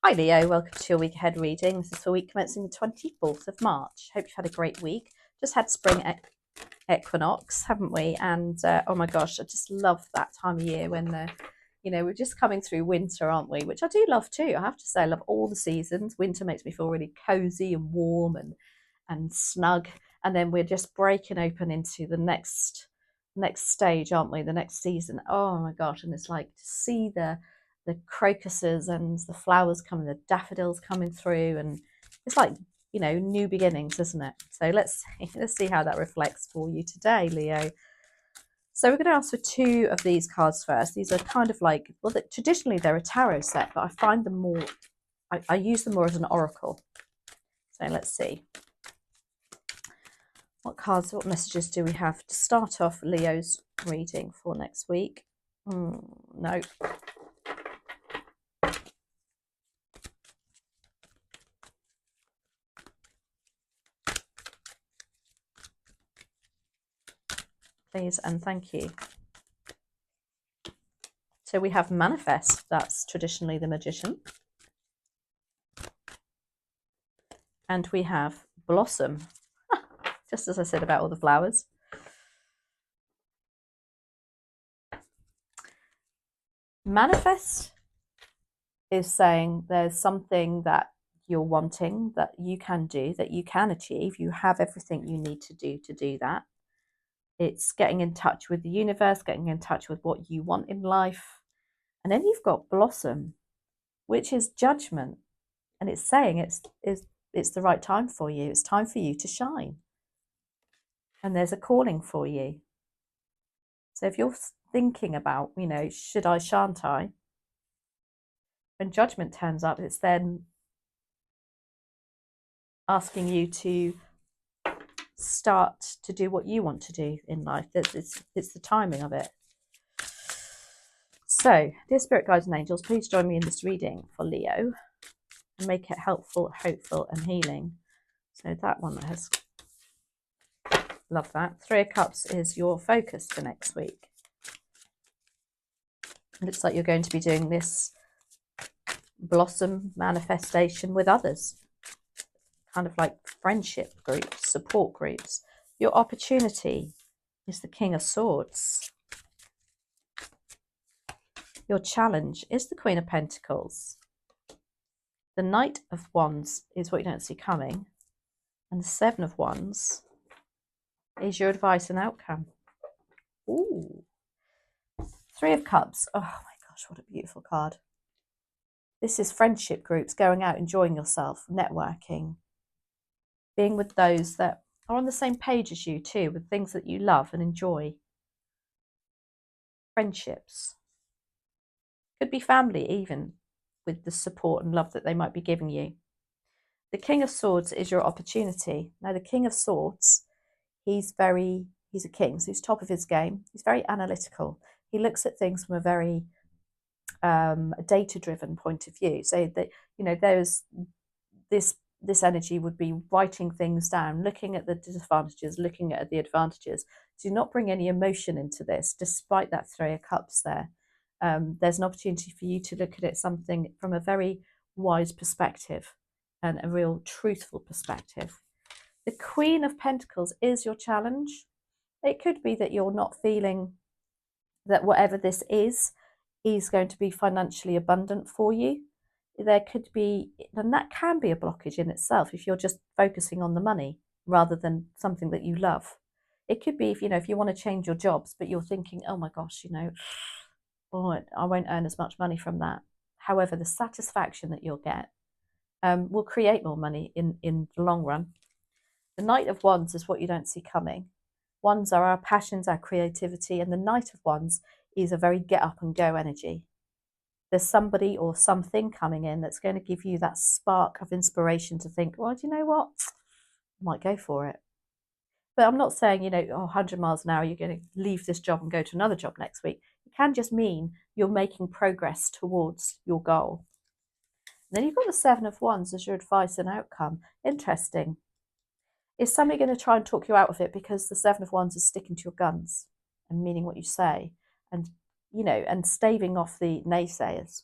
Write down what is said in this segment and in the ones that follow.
Hi Leo, welcome to your week ahead reading. This is for week commencing the 24th of March. Hope you've had a great week. Just had spring equinox, haven't we? And oh my gosh, I just love that time of year when we're just coming through winter, aren't we? Which I do love too. I have to say, I love all the seasons. Winter makes me feel really cozy and warm and snug. And then we're just breaking open into the next stage, aren't we? The next season. Oh my gosh. And it's like to see the crocuses and the flowers coming, the daffodils coming through, and it's like, new beginnings, isn't it? So let's see how that reflects for you today, Leo. So we're going to ask for two of these cards first. These are kind of like, well, traditionally they're a tarot set, but I find them more, I use them more as an oracle. So let's see. What messages do we have to start off Leo's reading for next week? No. Please and thank you. So we have manifest, that's traditionally the magician. And we have blossom, just as I said about all the flowers. Manifest is saying there's something that you're wanting, that you can do, that you can achieve. You have everything you need to do that. It's getting in touch with the universe, getting in touch with what you want in life. And then you've got blossom, which is judgment. And it's saying it's the right time for you. It's time for you to shine. And there's a calling for you. So if you're thinking about, should I, shan't I? When judgment turns up, it's then asking you to start to do what you want to do in life. It's the timing of it. So, dear spirit guides and angels, please join me in this reading for Leo and make it helpful, hopeful and healing. So that one has, love that. 3 of Cups is your focus for next week. It looks like you're going to be doing this blossom manifestation with others, kind of like friendship groups, support groups. Your opportunity is the King of Swords. Your challenge is the Queen of Pentacles. The Knight of Wands is what you don't see coming, and the 7 of Wands is your advice and outcome. Ooh. 3 of Cups. Oh my gosh, what a beautiful card. This is friendship groups, going out, enjoying yourself, networking, being with those that are on the same page as you too, with things that you love and enjoy. Friendships. Could be family even, with the support and love that they might be giving you. The King of Swords is your opportunity. Now the King of Swords, he's a king, so he's top of his game. He's very analytical. He looks at things from a very data-driven point of view. So that, there's this energy would be writing things down, looking at the disadvantages, looking at the advantages. Do not bring any emotion into this, despite that 3 of Cups there. There's an opportunity for you to look at it something from a very wise perspective and a real truthful perspective. The Queen of Pentacles is your challenge. It could be that you're not feeling that whatever this is going to be financially abundant for you. There could be, and that can be a blockage in itself if you're just focusing on the money rather than something that you love. It could be if you want to change your jobs, but you're thinking, oh my gosh, oh, I won't earn as much money from that. However, the satisfaction that you'll get will create more money in the long run. The Knight of Wands is what you don't see coming. Wands are our passions, our creativity, and the Knight of Wands is a very get up and go energy. There's somebody or something coming in that's going to give you that spark of inspiration to think, well, do you know what? I might go for it. But I'm not saying, 100 miles an hour, you're going to leave this job and go to another job next week. It can just mean you're making progress towards your goal. And then you've got the 7 of Wands as your advice and outcome. Interesting. Is somebody going to try and talk you out of it because the 7 of Wands is sticking to your guns and meaning what you say and, and staving off the naysayers?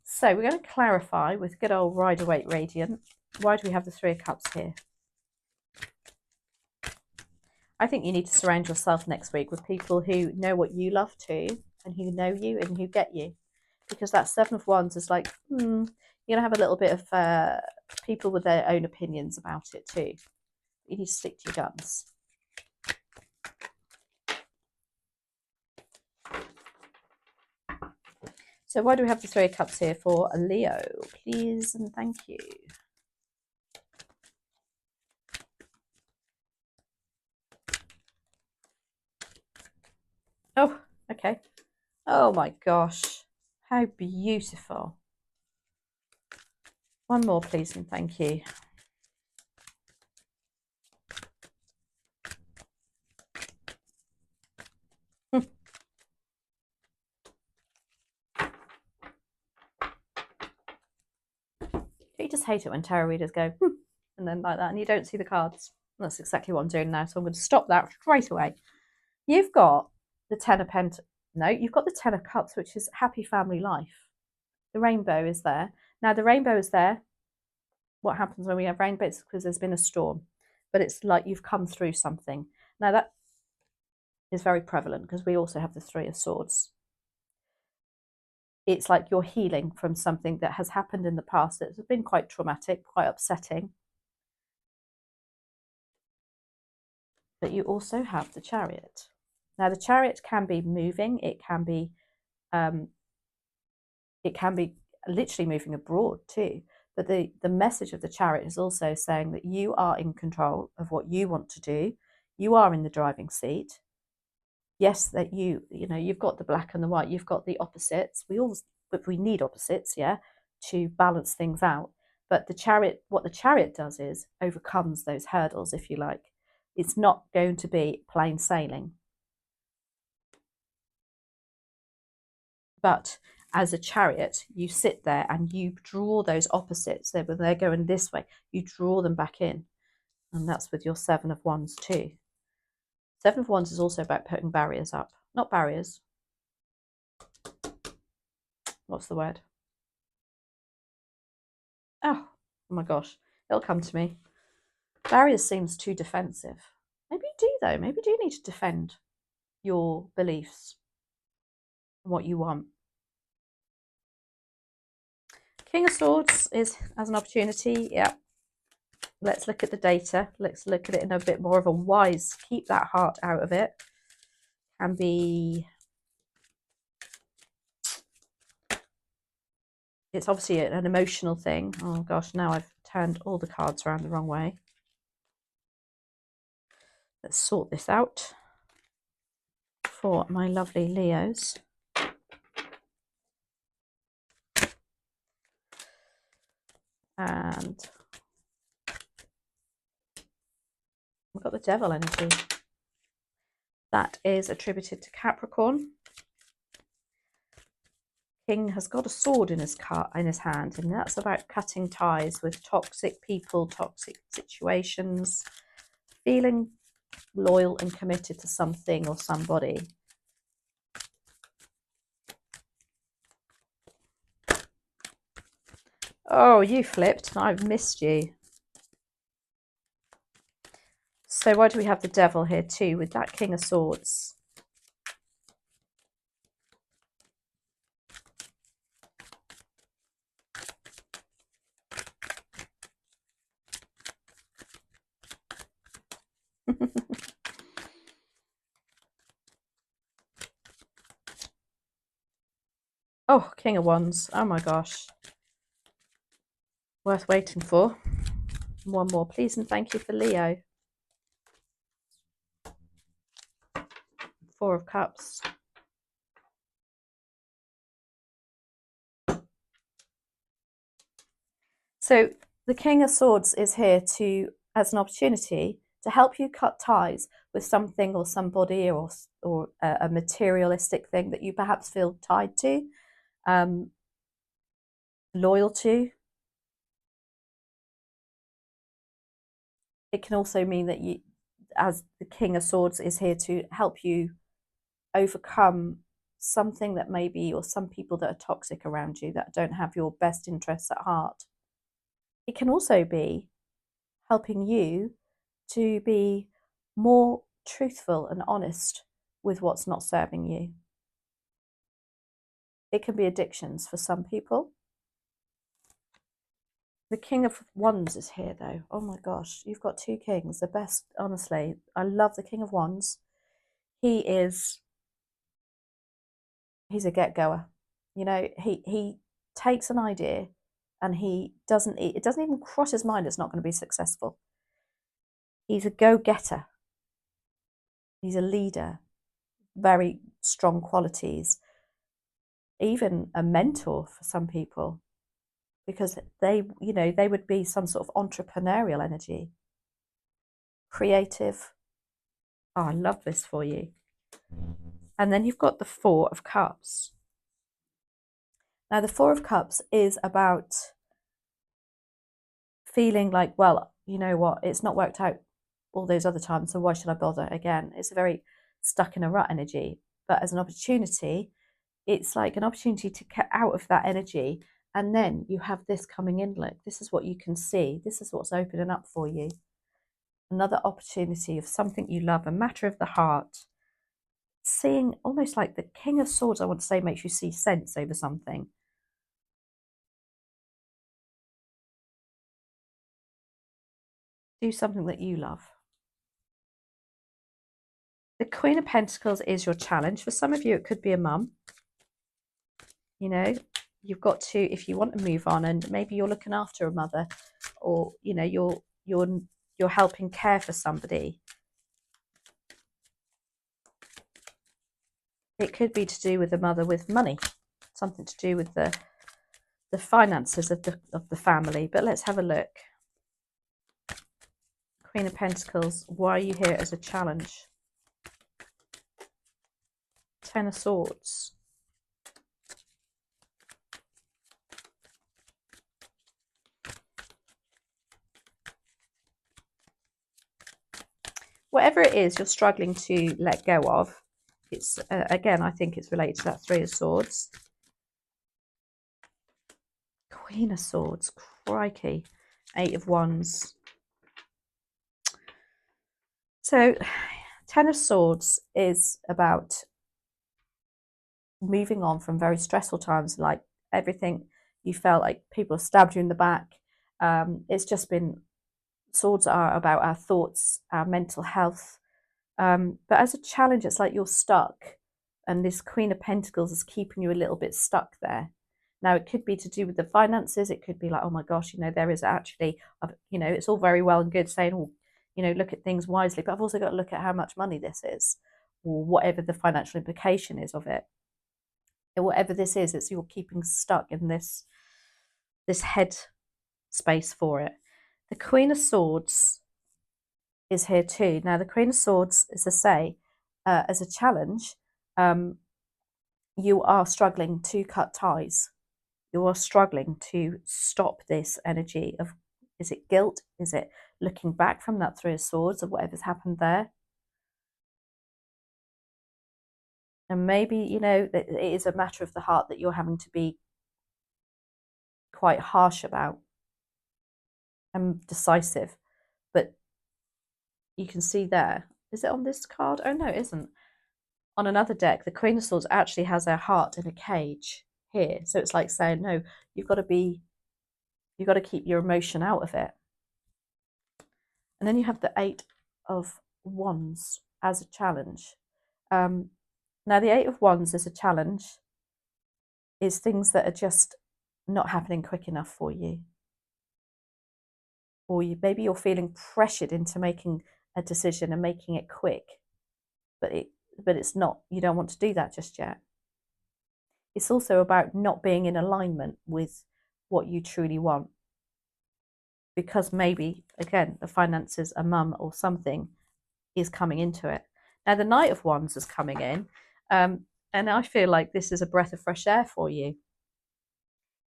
So we're going to clarify with good old Ryder Waite Radiant. Why do we have the Three of Cups here? I think you need to surround yourself next week with people who know what you love too, and who know you and who get you. Because that Seven of Wands is like, you're going to have a little bit of people with their own opinions about it too. You need to stick to your guns. So why do we have the Three of Cups here for a Leo? Please and thank you. Oh, okay. Oh my gosh. How beautiful. One more, please and thank you. You just hate it when tarot readers go, and then like that, and you don't see the cards. And that's exactly what I'm doing now, so I'm going to stop that straight away. You've got the Ten of Pentacles. No, you've got the Ten of Cups, which is happy family life. The rainbow is there. Now, the rainbow is there. What happens when we have rainbows? Because there's been a storm. But it's like you've come through something. Now, that is very prevalent because we also have the Three of Swords. It's like you're healing from something that has happened in the past that has been quite traumatic, quite upsetting. But you also have the Chariot. Now, the Chariot can be moving. It can be literally moving abroad too. But the message of the Chariot is also saying that you are in control of what you want to do. You are in the driving seat. Yes, that you've got the black and the white. You've got the opposites. We need opposites, yeah, to balance things out. But the Chariot, what the Chariot does is overcomes those hurdles, if you like. It's not going to be plain sailing. But as a Chariot, you sit there and you draw those opposites. When they're going this way, you draw them back in. And that's with your Seven of Wands too. Seven of Wands is also about putting barriers up. Not barriers. What's the word? Oh my gosh. It'll come to me. Barriers seems too defensive. Maybe you do though. Maybe you do need to defend your beliefs and what you want. King of Swords is as an opportunity. Yeah. Let's look at the data. Let's look at it in a bit more of a wise, keep that heart out of it. Can be, it's obviously an emotional thing. Oh gosh, now I've turned all the cards around the wrong way. Let's sort this out for my lovely Leos. And we've got the Devil energy. That is attributed to Capricorn. King has got a sword in his hand, and that's about cutting ties with toxic people, toxic situations, feeling loyal and committed to something or somebody. Oh, you flipped. I've missed you. So why do we have the Devil here too with that King of Swords? Oh, King of Wands. Oh my gosh. Worth waiting for. One more, please, and thank you for Leo. Four of Cups. So the King of Swords is here as an opportunity to help you cut ties with something or somebody or a materialistic thing that you perhaps feel tied to, loyal to. It can also mean that you, as the King of Swords, is here to help you overcome something that maybe, or some people that are toxic around you that don't have your best interests at heart. It can also be helping you to be more truthful and honest with what's not serving you. It can be addictions for some people. The King of Wands is here though. Oh my gosh, you've got two kings, the best, honestly. I love the King of Wands. He's a get-goer. You know, he takes an idea and it doesn't even cross his mind it's not going to be successful. He's a go-getter. He's a leader, very strong qualities, even a mentor for some people, because they would be some sort of entrepreneurial energy, creative. Oh, I love this for you. And then you've got the Four of Cups. Now, the Four of Cups is about feeling like, well, you know what, it's not worked out all those other times, so why should I bother again? It's a very stuck in a rut energy. But as an opportunity, it's like an opportunity to get out of that energy. And then you have this coming in. Look, this is what you can see. This is what's opening up for you. Another opportunity of something you love, a matter of the heart. Seeing almost like the King of Swords, I want to say, makes you see sense over something. Do something that you love. The Queen of Pentacles is your challenge. For some of you, it could be a mum. You know, you've got to, if you want to move on, and maybe you're looking after a mother, or you know, you're helping care for somebody. It could be to do with a mother with money, something to do with the finances of the family. But let's have a look. Queen of Pentacles, why are you here as a challenge? Ten of Swords. Whatever it is you're struggling to let go of, it's again, I think it's related to that Three of Swords. Queen of Swords, crikey. Eight of Wands. So, Ten of Swords is about moving on from very stressful times, like everything you felt like people stabbed you in the back. It's just been, swords are about our thoughts, our mental health. But as a challenge, it's like you're stuck, and this Queen of Pentacles is keeping you a little bit stuck there. Now, it could be to do with the finances. It could be like, oh my gosh, you know, there is actually, you know, it's all very well and good saying, oh, you know, look at things wisely, but I've also got to look at how much money this is, or whatever the financial implication is of it. And whatever this is, it's you're keeping stuck in this head space for it. The Queen of Swords is here too. Now, the Queen of Swords, as I say, as a challenge, you are struggling to cut ties. You are struggling to stop this energy of, is it guilt? Is it looking back from that Three of Swords of whatever's happened there? And maybe, you know, it is a matter of the heart that you're having to be quite harsh about and decisive. But you can see there, is it on this card? Oh no, it isn't. On another deck, the Queen of Swords actually has her heart in a cage here. So it's like saying, no, you've got to keep your emotion out of it. And then you have the Eight of Wands as a challenge. Now, the Eight of Wands as a challenge is things that are just not happening quick enough for you. Or maybe you're feeling pressured into making a decision and making it quick. But it's not, you don't want to do that just yet. It's also about not being in alignment with what you truly want. Because maybe, again, the finances, a mum or something is coming into it. Now, the Knight of Wands is coming in. And I feel like this is a breath of fresh air for you.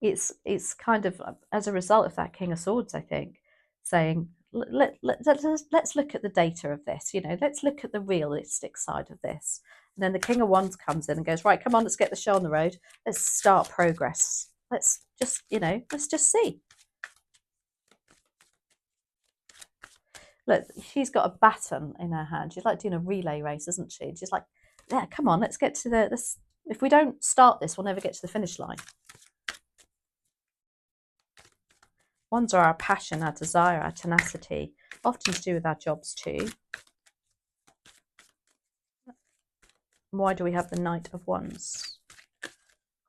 It's kind of as a result of that King of Swords, I think, saying, let's look at the data of this. Let's look at the realistic side of this. And then the King of Wands comes in and goes, right, come on, let's get the show on the road. Let's start progress. Let's just see. Look, she's got a baton in her hand. She's like doing a relay race, isn't she? She's like, yeah, come on, let's get to this. If we don't start this, we'll never get to the finish line. Wands are our passion, our desire, our tenacity, often to do with our jobs too. Why do we have the Knight of Wands?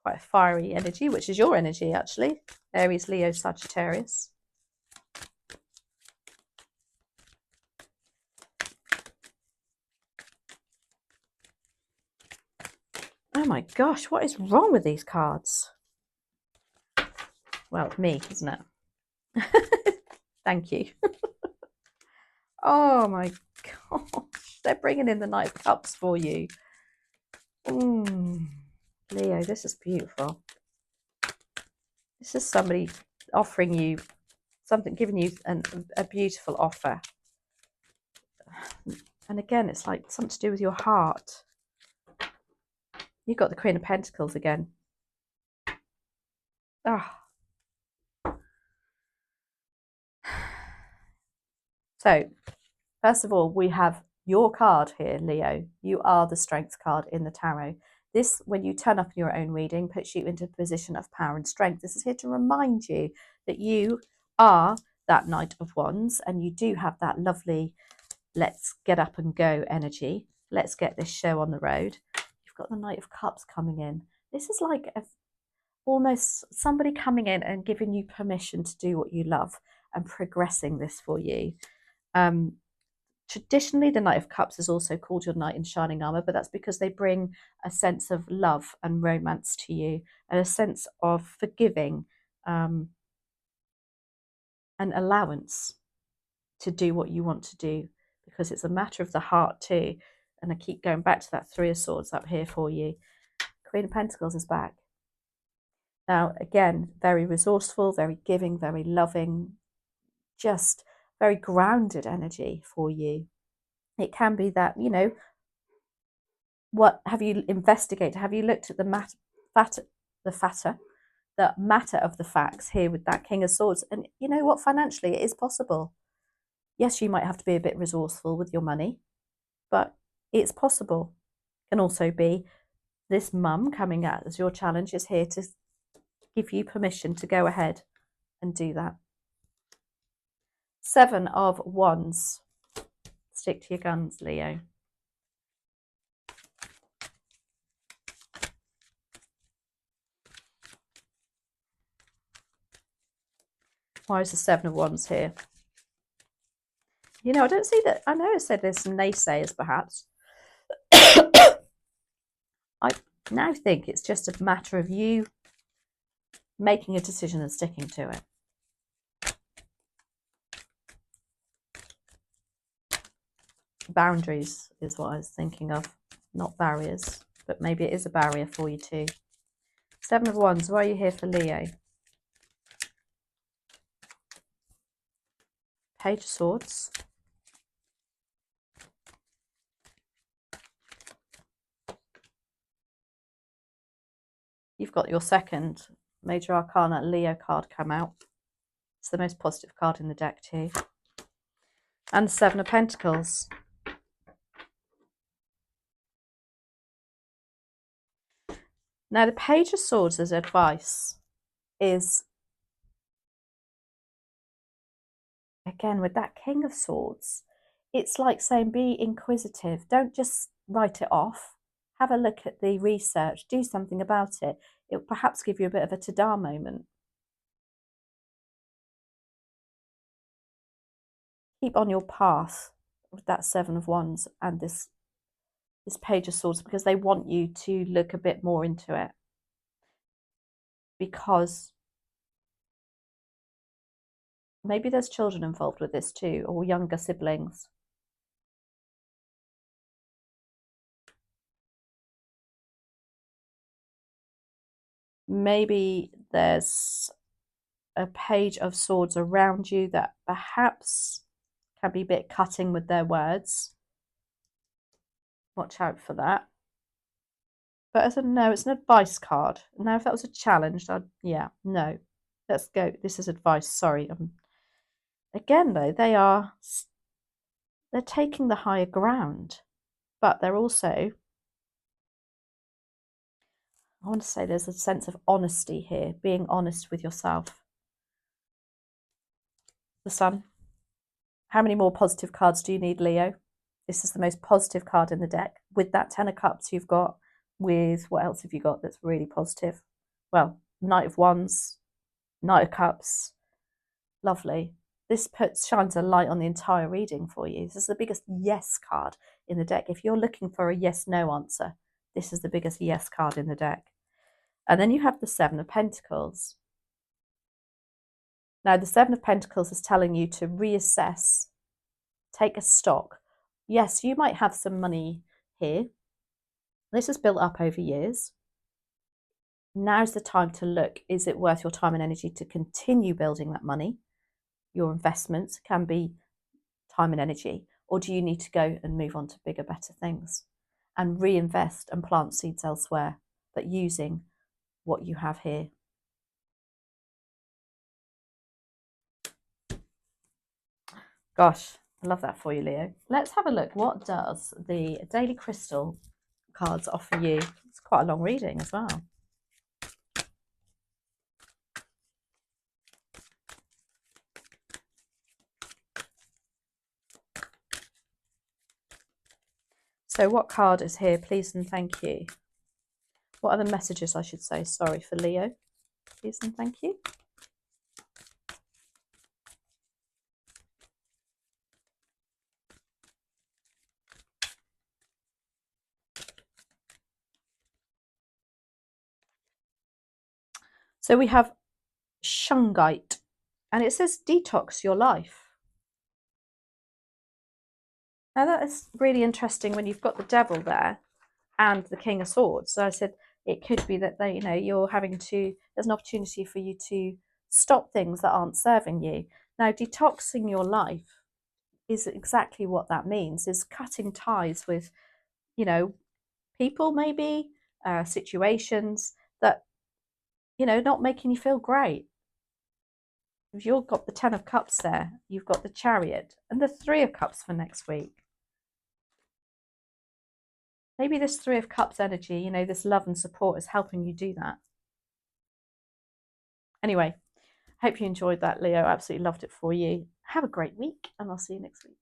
Quite a fiery energy, which is your energy actually. Aries, Leo, Sagittarius. Oh my gosh, what is wrong with these cards? Well, me, isn't it? Thank you. Oh my gosh, they're bringing in the Knight of Cups for you. Leo, this is beautiful. This is somebody offering you something, giving you a beautiful offer. And again, it's like something to do with your heart. You've got the Queen of Pentacles again. So, first of all, we have your card here, Leo. You are the Strength card in the tarot. This, when you turn up in your own reading, puts you into a position of power and strength. This is here to remind you that you are that Knight of Wands and you do have that lovely let's get up and go energy. Let's get this show on the road. You've got the Knight of Cups coming in. This is like almost somebody coming in and giving you permission to do what you love and progressing this for you. Traditionally, the Knight of Cups is also called your knight in shining armor, but that's because they bring a sense of love and romance to you and a sense of forgiving and allowance to do what you want to do, because it's a matter of the heart too. And I keep going back to that Three of Swords up here for you. Queen of Pentacles is back. Now, again, very resourceful, very giving, very loving, just very grounded energy for you. It can be that, what have you investigated? Have you looked at the matter of the facts here with that King of Swords? And you know what, financially, it is possible. Yes, you might have to be a bit resourceful with your money, but it's possible. Can also be this mum coming out as your challenge is here to give you permission to go ahead and do that. Seven of Wands. Stick to your guns, Leo. Why is the Seven of Wands here? I don't see that. I know I said there's some naysayers, perhaps. I now think it's just a matter of you making a decision and sticking to it. Boundaries is what I was thinking of, not barriers, but maybe it is a barrier for you too. Seven of Wands, why are you here for Leo? Page of Swords. You've got your second Major Arcana Leo card come out. It's the most positive card in the deck too. And the Seven of Pentacles. Now, the Page of Swords as advice is, again, with that King of Swords, it's like saying be inquisitive. Don't just write it off. Have a look at the research. Do something about it. It will perhaps give you a bit of a ta-da moment. Keep on your path with that Seven of Wands and this Page of Swords, because they want you to look a bit more into it. Because maybe there's children involved with this too, or younger siblings. Maybe there's a Page of Swords around you that perhaps can be a bit cutting with their words. Watch out for that. But as a no, it's an advice card. Now, if that was a challenge, yeah, no. Let's go. This is advice. Sorry. Again, though, they're taking the higher ground, but they're also, I want to say there's a sense of honesty here, being honest with yourself. The Sun. How many more positive cards do you need, Leo? This is the most positive card in the deck. With that Ten of Cups you've got, with what else have you got that's really positive? Well, Knight of Wands, Knight of Cups. Lovely. This shines a light on the entire reading for you. This is the biggest yes card in the deck. If you're looking for a yes-no answer, this is the biggest yes card in the deck. And then you have the Seven of Pentacles. Now, the Seven of Pentacles is telling you to reassess, take a stock. Yes, you might have some money here. This is built up over years. Now's the time to look. Is it worth your time and energy to continue building that money? Your investments can be time and energy, or do you need to go and move on to bigger, better things and reinvest and plant seeds elsewhere, but using what you have here? Gosh, I love that for you, Leo. Let's have a look. What does the Daily Crystal cards offer you? It's quite a long reading as well. So what card is here, please and thank you? What are the messages, I should say, sorry, for Leo? Please and thank you. So we have shungite, and it says detox your life. Now that is really interesting when you've got the devil there and the King of Swords. So I said it could be that you're having to, there's an opportunity for you to stop things that aren't serving you. Now, detoxing your life is exactly what that means, is cutting ties with, people maybe, situations that, not making you feel great. If you've got the Ten of Cups there, you've got the Chariot and the Three of Cups for next week. Maybe this Three of Cups energy, this love and support is helping you do that. Anyway, hope you enjoyed that, Leo. Absolutely loved it for you. Have a great week, and I'll see you next week.